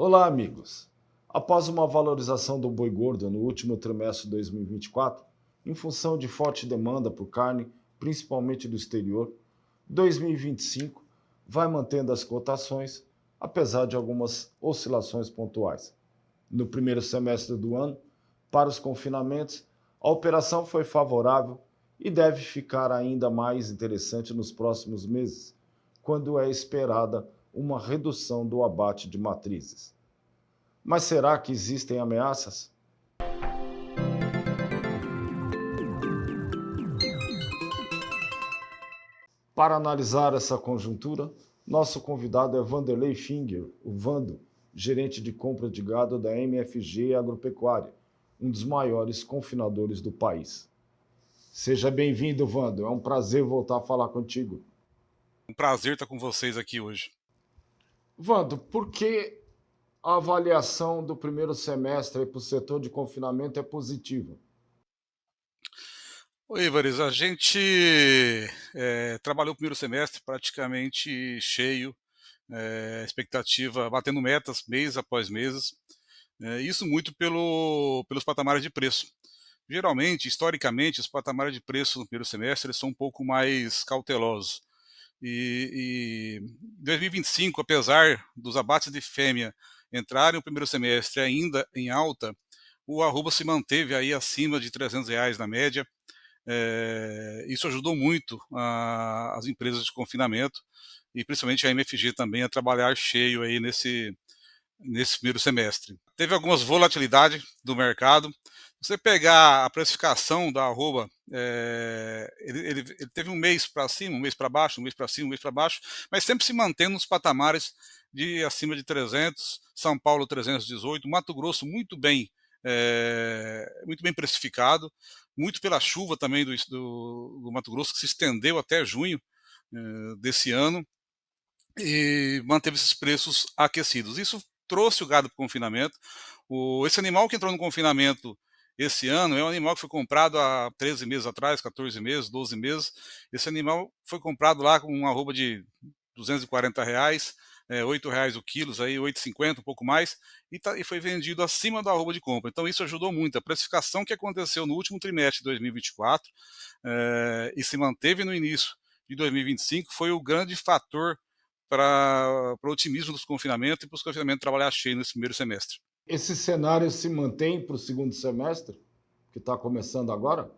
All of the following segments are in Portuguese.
Olá, amigos. Após uma valorização do boi gordo no último trimestre de 2024, em função de forte demanda por carne, principalmente do exterior, 2025 vai mantendo as cotações, apesar de algumas oscilações pontuais. No primeiro semestre do ano, para os confinamentos, a operação foi favorável e deve ficar ainda mais interessante nos próximos meses, quando é esperada uma redução do abate de matrizes. Mas será que existem ameaças? Para analisar essa conjuntura, nosso convidado é Vanderlei Finger, o Vando, gerente de compra de gado da MFG Agropecuária, um dos maiores confinadores do país. Seja bem-vindo, Vando. É um prazer voltar a falar contigo. Um prazer estar com vocês aqui hoje. Vando, por que a avaliação do primeiro semestre para o setor de confinamento é positiva? Oi, Ivares, a gente trabalhou o primeiro semestre praticamente cheio, expectativa, batendo metas mês após mês, isso muito pelos patamares de preço. Geralmente, historicamente, os patamares de preço no primeiro semestre são um pouco mais cautelosos. E 2025, apesar dos abates de fêmea entrarem no primeiro semestre ainda em alta, o arroba se manteve aí acima de R$ 300 na média. Isso ajudou muito as empresas de confinamento e principalmente a MFG também a trabalhar cheio aí nesse primeiro semestre. Teve algumas volatilidades do mercado. Se você pegar a precificação da arroba, ele teve um mês para cima, um mês para baixo, um mês para cima, um mês para baixo, mas sempre se mantendo nos patamares de acima de 300, São Paulo 318, Mato Grosso muito bem precificado, muito pela chuva também do Mato Grosso, que se estendeu até junho desse ano, e manteve esses preços aquecidos. Isso trouxe o gado para o confinamento. Esse animal que entrou no confinamento esse ano é um animal que foi comprado há 13 meses atrás, 14 meses, 12 meses. Esse animal foi comprado lá com uma arroba de R$ 240, R$ 8 o quilo, aí 8,50, um pouco mais, e foi vendido acima da arroba de compra. Então isso ajudou muito. A precificação que aconteceu no último trimestre de 2024 e se manteve no início de 2025 foi o grande fator para o otimismo dos confinamentos e para os confinamentos trabalhar cheio nesse primeiro semestre. Esse cenário se mantém para o segundo semestre, que está começando agora?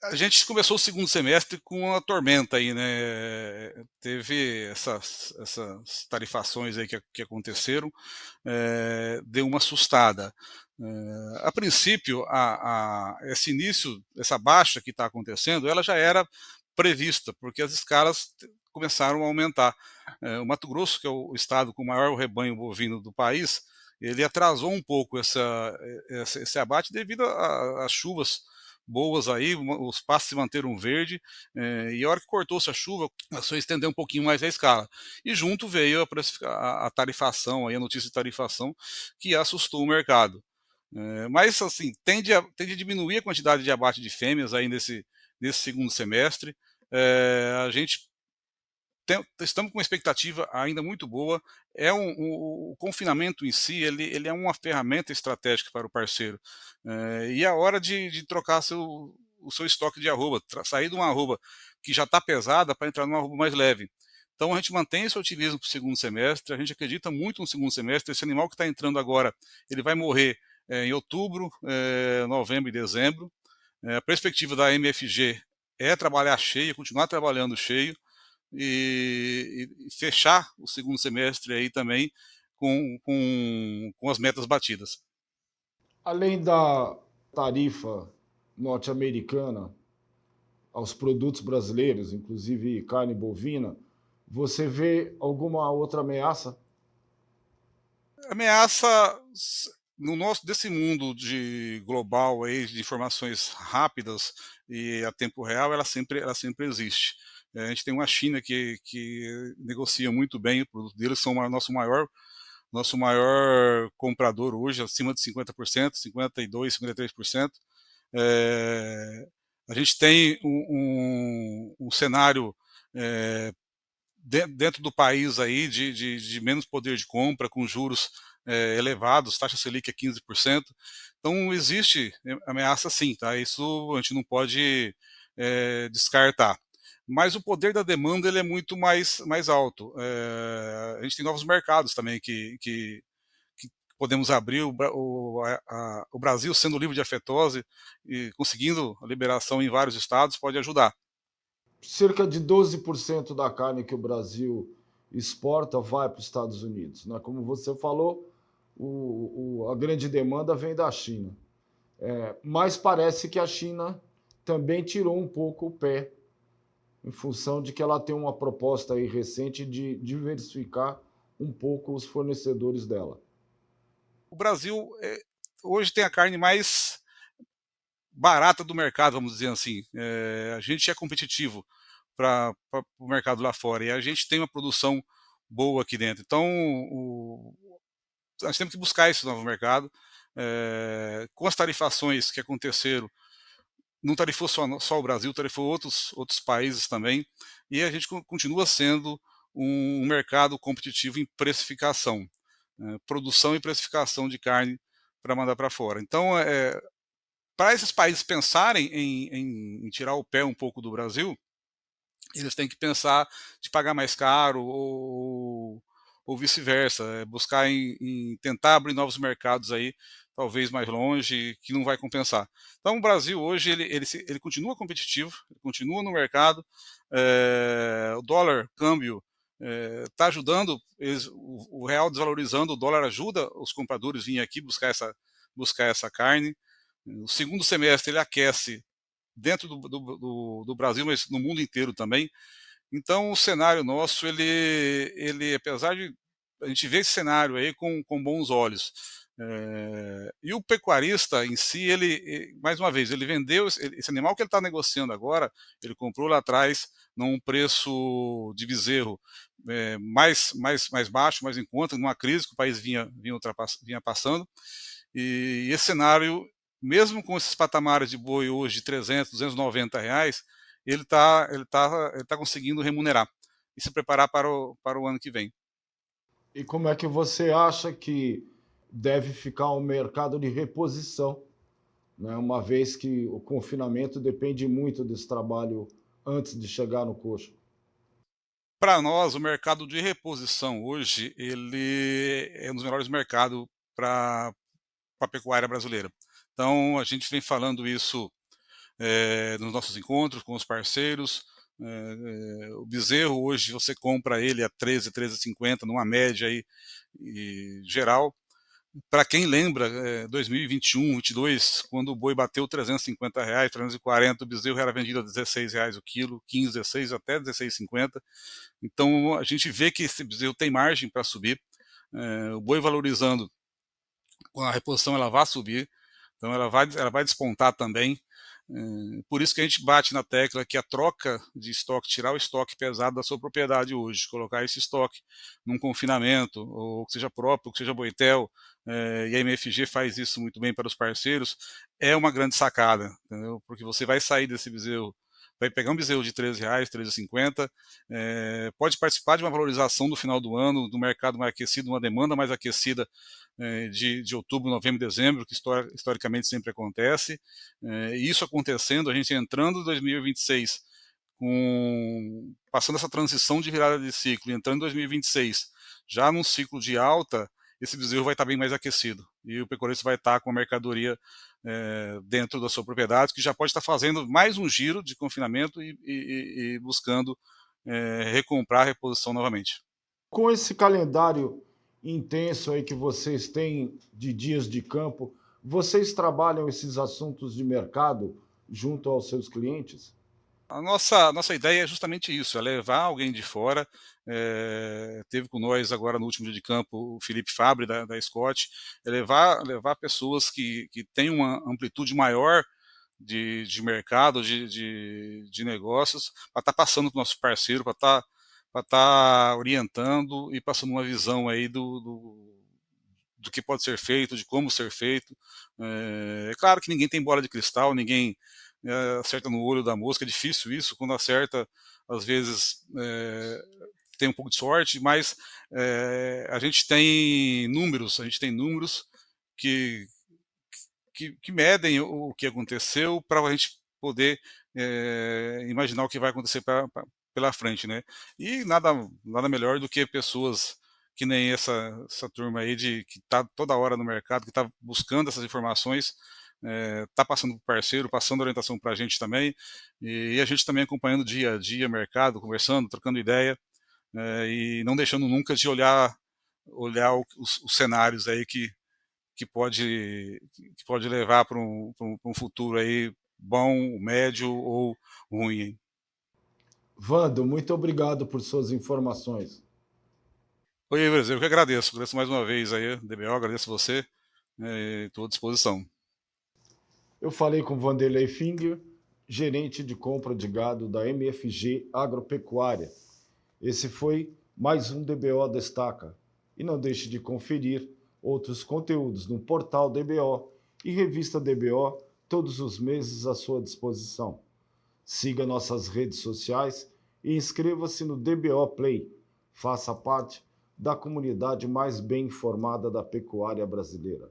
A gente começou o segundo semestre com uma tormenta aí, né? Teve essas tarifações aí que aconteceram, deu uma assustada. A princípio, esse início, essa baixa que está acontecendo, ela já era prevista, porque as escalas começaram a aumentar. O Mato Grosso, que é o estado com o maior rebanho bovino do país, ele atrasou um pouco esse abate devido às chuvas boas aí, os pastos se manteram verde, e a hora que cortou-se a chuva, começou a estender um pouquinho mais a escala. E junto veio a tarifação, aí a notícia de tarifação, que assustou o mercado. Mas, assim, tende a diminuir a quantidade de abate de fêmeas aí nesse segundo semestre. A gente estamos com uma expectativa ainda muito boa. O confinamento em si, ele é uma ferramenta estratégica para o parceiro. E é a hora de trocar o seu estoque de arroba, sair de uma arroba que já está pesada para entrar numa arroba mais leve. Então a gente mantém esse otimismo para o segundo semestre, a gente acredita muito no segundo semestre. Esse animal que está entrando agora, ele vai morrer em outubro, novembro e dezembro. A perspectiva da MFG é trabalhar cheio, continuar trabalhando cheio, e fechar o segundo semestre aí também com as metas batidas. Além da tarifa norte-americana aos produtos brasileiros, inclusive carne bovina, você vê alguma outra ameaça? Ameaça no nosso desse mundo de global aí de informações rápidas e a tempo real, ela sempre existe. A gente tem uma China que negocia muito bem o produto deles, são o nosso maior comprador hoje, acima de 50%, 52%, 53%. É, a gente tem um cenário dentro do país aí de menos poder de compra, com juros elevados, taxa Selic é 15%. Então existe ameaça sim, tá? Isso a gente não pode descartar. Mas o poder da demanda ele é muito mais alto. A gente tem novos mercados também que podemos abrir, o Brasil sendo livre de afetose e conseguindo a liberação em vários estados pode ajudar. Cerca de 12% da carne que o Brasil exporta vai para os Estados Unidos. Né? Como você falou, a grande demanda vem da China. Mas parece que a China também tirou um pouco o pé, em função de que ela tem uma proposta aí recente de diversificar um pouco os fornecedores dela. O Brasil hoje tem a carne mais barata do mercado, vamos dizer assim. A gente é competitivo para o mercado lá fora e a gente tem uma produção boa aqui dentro. Então, nós temos que buscar esse novo mercado. Com as tarifações que aconteceram, não tarifou só o Brasil, tarifou outros países também, e a gente continua sendo um mercado competitivo em precificação, produção e precificação de carne para mandar para fora. Então, para esses países pensarem em tirar o pé um pouco do Brasil, eles têm que pensar de pagar mais caro ou vice-versa, buscar em tentar abrir novos mercados aí, talvez mais longe, que não vai compensar. Então o Brasil hoje ele continua competitivo, ele continua no mercado, o dólar câmbio está ajudando, o real desvalorizando, o dólar ajuda os compradores a virem aqui buscar essa carne. O segundo semestre ele aquece dentro do Brasil, mas no mundo inteiro também. Então, o cenário nosso, apesar de a gente ver esse cenário aí com bons olhos, e o pecuarista em si, mais uma vez, ele vendeu esse animal que ele está negociando agora, ele comprou lá atrás num preço de bezerro mais baixo, mais em conta, numa crise que o país vinha passando, e esse cenário, mesmo com esses patamares de boi hoje de 300, 290 reais, ele tá conseguindo remunerar e se preparar para o ano que vem. E como é que você acha que deve ficar o mercado de reposição, né? Uma vez que o confinamento depende muito desse trabalho antes de chegar no coxo? Para nós, o mercado de reposição hoje, ele é um dos melhores mercados para a pecuária brasileira. Então, a gente vem falando isso nos nossos encontros com os parceiros. O bezerro hoje você compra ele a 13, 13,50 numa média aí geral. Para quem lembra, 2021, 22, quando o boi bateu R$ 350, 340, o bezerro era vendido a R$ 16 o quilo, 15, 16 até 16,50. Então a gente vê que esse bezerro tem margem para subir. O boi valorizando, com a reposição ela vai subir, então ela vai despontar também. Por isso que a gente bate na tecla que a troca de estoque, tirar o estoque pesado da sua propriedade hoje, colocar esse estoque num confinamento, ou que seja próprio, ou que seja Boitel, e a MFG faz isso muito bem para os parceiros, é uma grande sacada, entendeu? Porque você vai sair desse bezerro, vai pegar um bezerro de R$ 13, 13,50, pode participar de uma valorização do final do ano, do mercado mais aquecido, uma demanda mais aquecida de outubro, novembro, dezembro, que historicamente sempre acontece. E isso acontecendo, a gente entrando em 2026, passando essa transição de virada de ciclo, e entrando em 2026, já num ciclo de alta, esse bezerro vai estar bem mais aquecido. E o pecuarista vai estar com a mercadoria dentro da sua propriedade, que já pode estar fazendo mais um giro de confinamento e buscando recomprar a reposição novamente. Com esse calendário intenso aí que vocês têm de dias de campo, vocês trabalham esses assuntos de mercado junto aos seus clientes? A nossa ideia é justamente isso, é levar alguém de fora. Teve com nós agora no último dia de campo o Felipe Fabre da Scott, é levar pessoas que têm uma amplitude maior de mercado, de negócios, para estar passando para o nosso parceiro, para estar orientando e passando uma visão aí do que pode ser feito, de como ser feito. É claro que ninguém tem bola de cristal, ninguém acerta no olho da mosca, é difícil isso, quando acerta, às vezes tem um pouco de sorte, mas a gente tem números que, que medem o que aconteceu para a gente poder imaginar o que vai acontecer pela frente, né? E nada melhor do que pessoas que nem essa turma aí que está toda hora no mercado, que está buscando essas informações, está passando para o parceiro, passando orientação para a gente também, e a gente também acompanhando dia a dia o mercado, conversando, trocando ideia, e não deixando nunca de olhar os cenários aí que pode levar para um futuro aí bom, médio ou ruim. Vando, muito obrigado por suas informações. Oi, Brasil, eu que agradeço mais uma vez aí, DBO, agradeço você, estou à disposição. Eu falei com Vanderlei Finger, gerente de compra de gado da MFG Agropecuária. Esse foi mais um DBO Destaca. E não deixe de conferir outros conteúdos no portal DBO e revista DBO, todos os meses à sua disposição. Siga nossas redes sociais e inscreva-se no DBO Play. Faça parte da comunidade mais bem informada da pecuária brasileira.